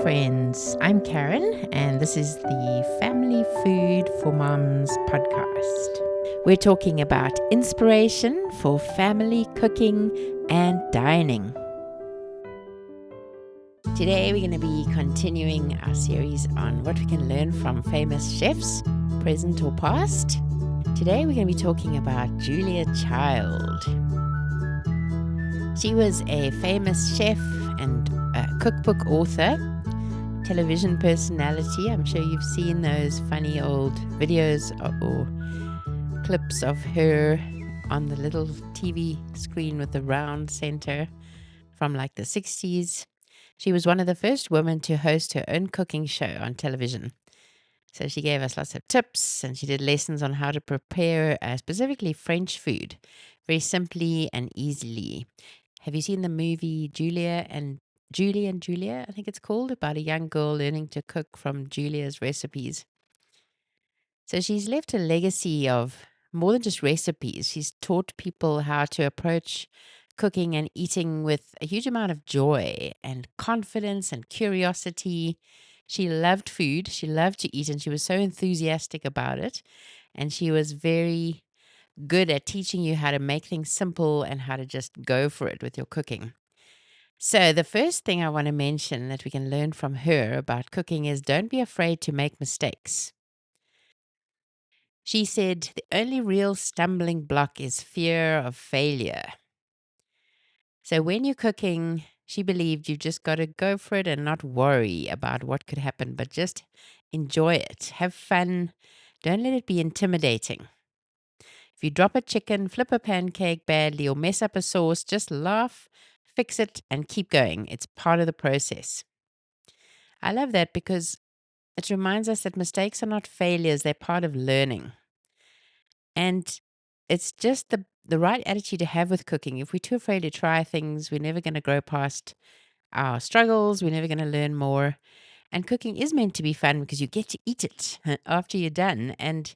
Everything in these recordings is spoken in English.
friends. I'm Karen, and this is the Family Food for Moms podcast. We're talking about inspiration for family cooking and dining. Today, we're going to be continuing our series on what we can learn from famous chefs, present or past. Today, we're going to be talking about Julia Child. She was a famous chef and a cookbook author, television personality. I'm sure you've seen those funny old videos or clips of her on the little TV screen with the round center from like the 60s. She was one of the first women to host her own cooking show on television. So she gave us lots of tips, and she did lessons on how to prepare specifically French food very simply and easily. Have you seen the movie Julie and Julia, I think it's called, about a young girl learning to cook from Julia's recipes? So she's left a legacy of more than just recipes. She's taught people how to approach cooking and eating with a huge amount of joy and confidence and curiosity. She loved food. She loved to eat, and she was so enthusiastic about it. And she was very good at teaching you how to make things simple and how to just go for it with your cooking. So, the first thing I want to mention that we can learn from her about cooking is don't be afraid to make mistakes. She said, the only real stumbling block is fear of failure. So, when you're cooking, she believed you've just got to go for it and not worry about what could happen, but just enjoy it. Have fun. Don't let it be intimidating. If you drop a chicken, flip a pancake badly, or mess up a sauce, just laugh, fix it, and keep going. It's part of the process. I love that because it reminds us that mistakes are not failures, they're part of learning. And it's just the right attitude to have with cooking. If we're too afraid to try things, we're never going to grow past our struggles. We're never going to learn more. And cooking is meant to be fun because you get to eat it after you're done. And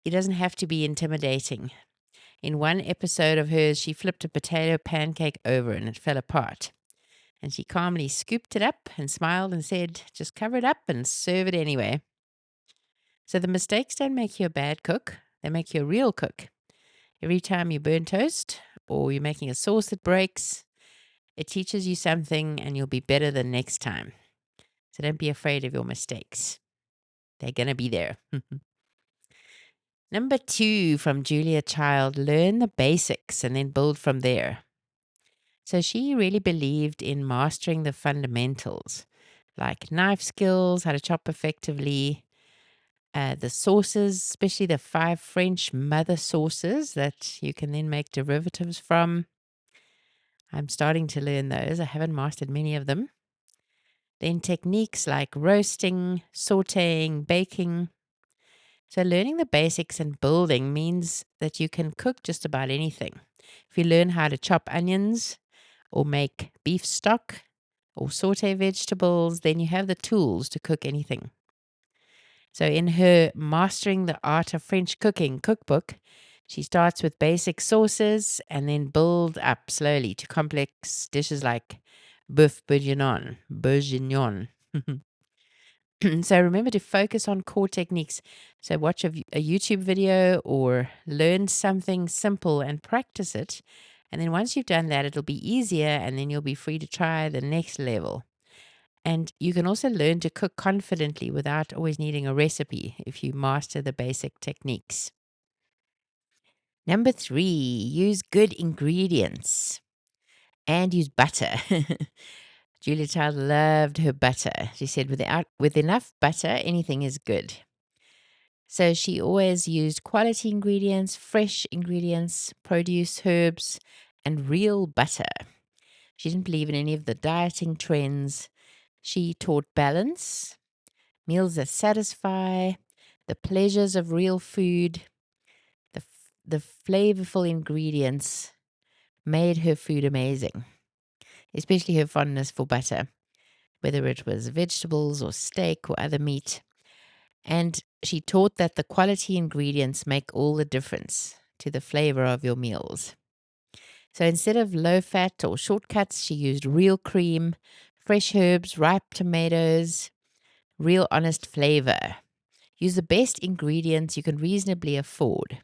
it doesn't have to be intimidating. In one episode of hers, she flipped a potato pancake over and it fell apart. And she calmly scooped it up and smiled and said, just cover it up and serve it anyway. So the mistakes don't make you a bad cook. They make you a real cook. Every time you burn toast or you're making a sauce that breaks, it teaches you something and you'll be better the next time. So don't be afraid of your mistakes. They're going to be there. Number 2 from Julia Child, learn the basics and then build from there. So she really believed in mastering the fundamentals, like knife skills, how to chop effectively, the sauces, especially the 5 French mother sauces that you can then make derivatives from. I'm starting to learn those. I haven't mastered many of them. Then techniques like roasting, sauteing, baking. So learning the basics and building means that you can cook just about anything. If you learn how to chop onions or make beef stock or saute vegetables, then you have the tools to cook anything. So in her Mastering the Art of French Cooking cookbook, she starts with basic sauces and then build up slowly to complex dishes like boeuf bourguignon. So remember to focus on core techniques. So watch a YouTube video or learn something simple and practice it. And then once you've done that, it'll be easier and then you'll be free to try the next level. And you can also learn to cook confidently without always needing a recipe if you master the basic techniques. Number 3, use good ingredients and use butter. Julia Child loved her butter. She said, with enough butter, anything is good. So she always used quality ingredients, fresh ingredients, produce, herbs, and real butter. She didn't believe in any of the dieting trends. She taught balance, meals that satisfy, the pleasures of real food. The flavorful ingredients made her food amazing, especially her fondness for butter, whether it was vegetables or steak or other meat. And she taught that the quality ingredients make all the difference to the flavor of your meals. So instead of low fat or shortcuts, she used real cream, fresh herbs, ripe tomatoes, real honest flavor. Use the best ingredients you can reasonably afford,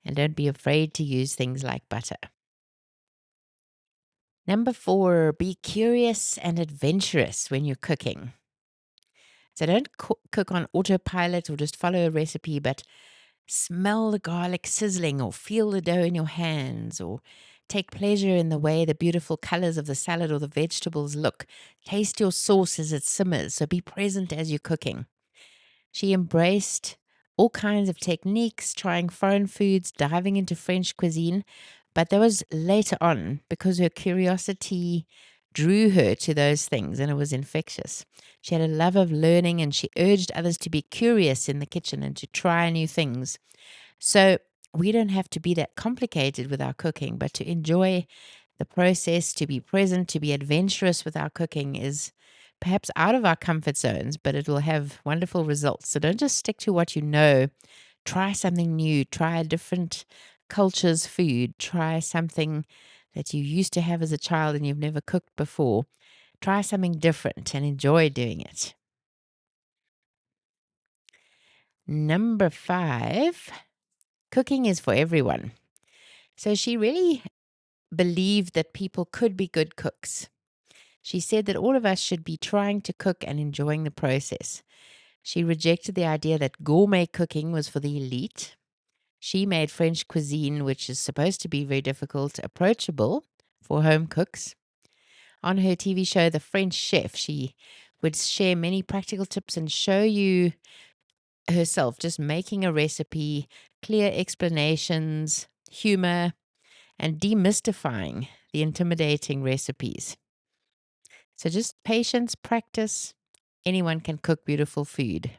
and don't be afraid to use things like butter. Number 4, be curious and adventurous when you're cooking. So don't cook on autopilot or just follow a recipe, but smell the garlic sizzling or feel the dough in your hands or take pleasure in the way the beautiful colors of the salad or the vegetables look. Taste your sauce as it simmers. So be present as you're cooking. She embraced all kinds of techniques, trying foreign foods, diving into French cuisine. But that was later on because her curiosity drew her to those things and it was infectious. She had a love of learning and she urged others to be curious in the kitchen and to try new things. So we don't have to be that complicated with our cooking, but to enjoy the process, to be present, to be adventurous with our cooking is perhaps out of our comfort zones, but it will have wonderful results. So don't just stick to what you know. Try something new, try a different culture's food, try something that you used to have as a child and you've never cooked before. Try something different and enjoy doing it. Number 5, cooking is for everyone. So she really believed that people could be good cooks. She said that all of us should be trying to cook and enjoying the process. She rejected the idea that gourmet cooking was for the elite. She made French cuisine, which is supposed to be very difficult, approachable for home cooks. On her TV show, The French Chef, she would share many practical tips and show you herself just making a recipe, clear explanations, humor, and demystifying the intimidating recipes. So just patience, practice. Anyone can cook beautiful food.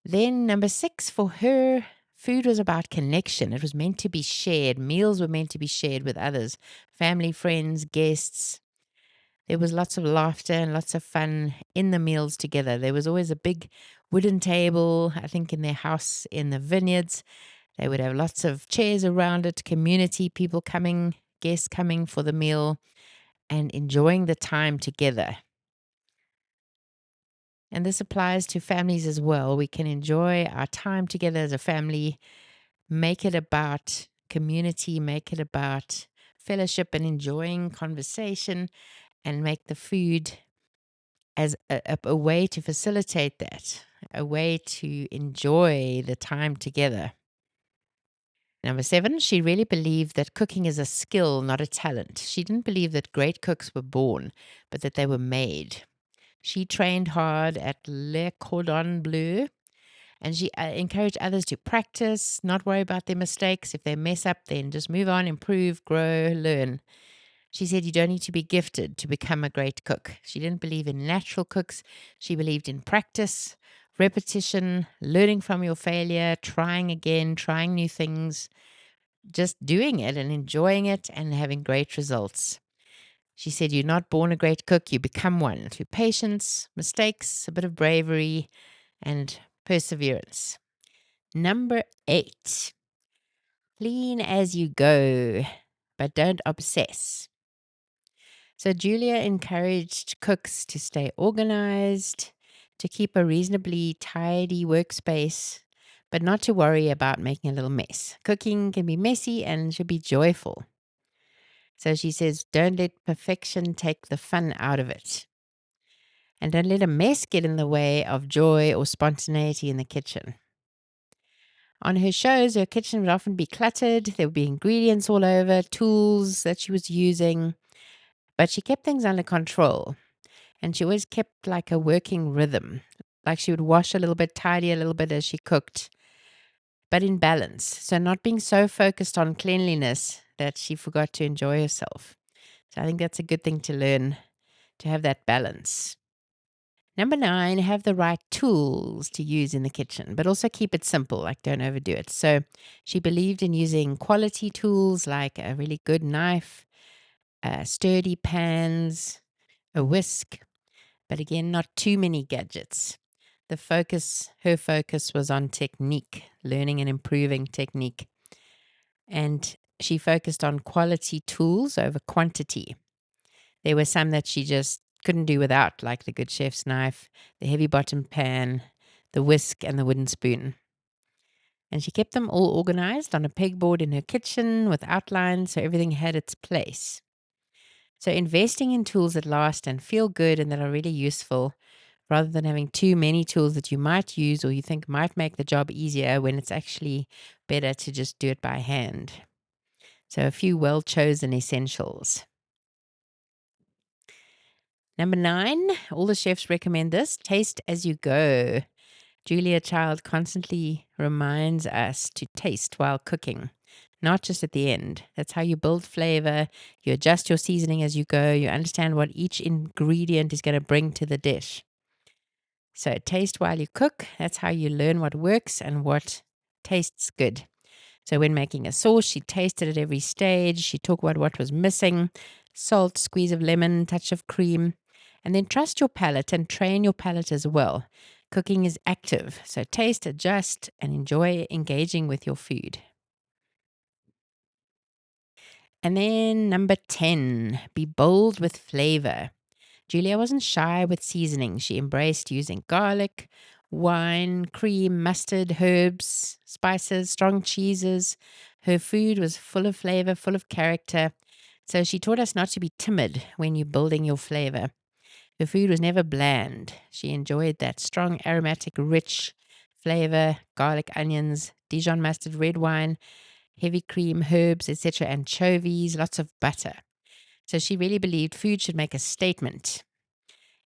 Then number 6 for her, food was about connection. It was meant to be shared. Meals were meant to be shared with others, family, friends, guests. There was lots of laughter and lots of fun in the meals together. There was always a big wooden table, I think in their house in the vineyards. They would have lots of chairs around it, community, people coming, guests coming for the meal and enjoying the time together. And this applies to families as well. We can enjoy our time together as a family, make it about community, make it about fellowship and enjoying conversation, and make the food as a way to facilitate that, a way to enjoy the time together. Number 7, she really believed that cooking is a skill, not a talent. She didn't believe that great cooks were born, but that they were made. She trained hard at Le Cordon Bleu, and she encouraged others to practice, not worry about their mistakes. If they mess up, then just move on, improve, grow, learn. She said you don't need to be gifted to become a great cook. She didn't believe in natural cooks. She believed in practice, repetition, learning from your failure, trying again, trying new things, just doing it and enjoying it and having great results. She said, you're not born a great cook, you become one through patience, mistakes, a bit of bravery, and perseverance. Number 8, clean as you go, but don't obsess. So Julia encouraged cooks to stay organized, to keep a reasonably tidy workspace, but not to worry about making a little mess. Cooking can be messy and should be joyful. So she says, don't let perfection take the fun out of it. And don't let a mess get in the way of joy or spontaneity in the kitchen. On her shows, her kitchen would often be cluttered. There would be ingredients all over, tools that she was using, but she kept things under control. And she always kept like a working rhythm. Like she would wash a little bit, tidy a little bit as she cooked, but in balance. So not being so focused on cleanliness that she forgot to enjoy herself. So I think that's a good thing to learn, to have that balance. Number 9, have the right tools to use in the kitchen, but also keep it simple, like don't overdo it. So she believed in using quality tools like a really good knife, sturdy pans, a whisk, but again, not too many gadgets. Her focus was on technique, learning and improving technique. And she focused on quality tools over quantity. There were some that she just couldn't do without, like the good chef's knife, the heavy bottom pan, the whisk, and the wooden spoon. And she kept them all organized on a pegboard in her kitchen with outlines so everything had its place. So, investing in tools that last and feel good and that are really useful, rather than having too many tools that you might use or you think might make the job easier when it's actually better to just do it by hand. So, a few well chosen essentials. Number 9, all the chefs recommend this: taste as you go. Julia Child constantly reminds us to taste while cooking, not just at the end. That's how you build flavor. You adjust your seasoning as you go. You understand what each ingredient is going to bring to the dish. So, taste while you cook. That's how you learn what works and what tastes good. So, when making a sauce, she tasted at every stage. She talked about what was missing: salt, squeeze of lemon, touch of cream. And then trust your palate and train your palate as well. Cooking is active, so taste, adjust, and enjoy engaging with your food. And then number 10, be bold with flavor. Julia wasn't shy with seasoning. She embraced using garlic, wine, cream, mustard, herbs, spices, strong cheeses. Her food was full of flavor, full of character. So she taught us not to be timid when you're building your flavor. Her food was never bland. She enjoyed that strong, aromatic, rich flavor: garlic, onions, Dijon mustard, red wine, heavy cream, herbs, etc., anchovies, lots of butter. So she really believed food should make a statement.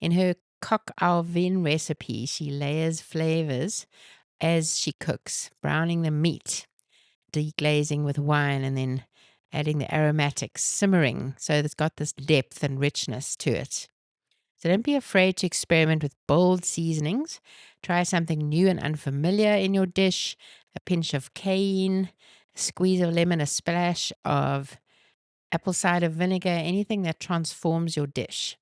In her coq au vin recipe, she layers flavors as she cooks, browning the meat, deglazing with wine, and then adding the aromatics, simmering so it's got this depth and richness to it. So don't be afraid to experiment with bold seasonings. Try something new and unfamiliar in your dish: a pinch of cayenne, a squeeze of lemon, a splash of apple cider vinegar, anything that transforms your dish.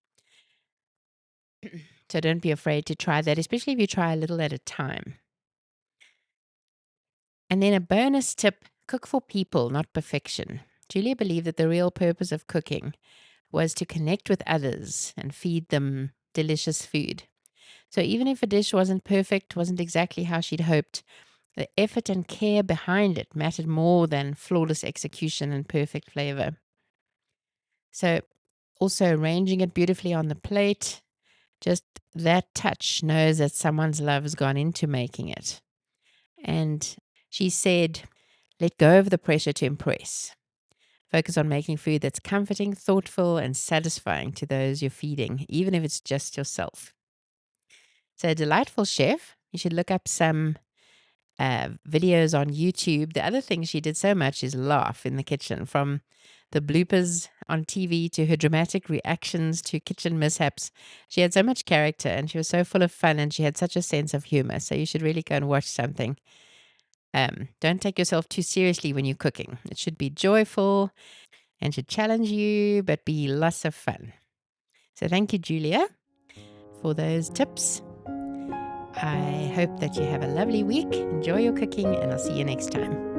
So don't be afraid to try that, especially if you try a little at a time. And then a bonus tip: cook for people, not perfection. Julia believed that the real purpose of cooking was to connect with others and feed them delicious food. So even if a dish wasn't perfect, wasn't exactly how she'd hoped, the effort and care behind it mattered more than flawless execution and perfect flavor. So also arranging it beautifully on the plate, just that touch knows that someone's love has gone into making it. And she said, let go of the pressure to impress. Focus on making food that's comforting, thoughtful, and satisfying to those you're feeding, even if it's just yourself. So, a delightful chef, you should look up some videos on YouTube. The other thing she did so much is laugh in the kitchen, from the bloopers on TV to her dramatic reactions to kitchen mishaps. She had so much character and she was so full of fun and she had such a sense of humor. So you should really go and watch something. Don't take yourself too seriously when you're cooking. It should be joyful and should challenge you, but be lots of fun. So thank you, Julia, for those tips. I hope that you have a lovely week. Enjoy your cooking, and I'll see you next time.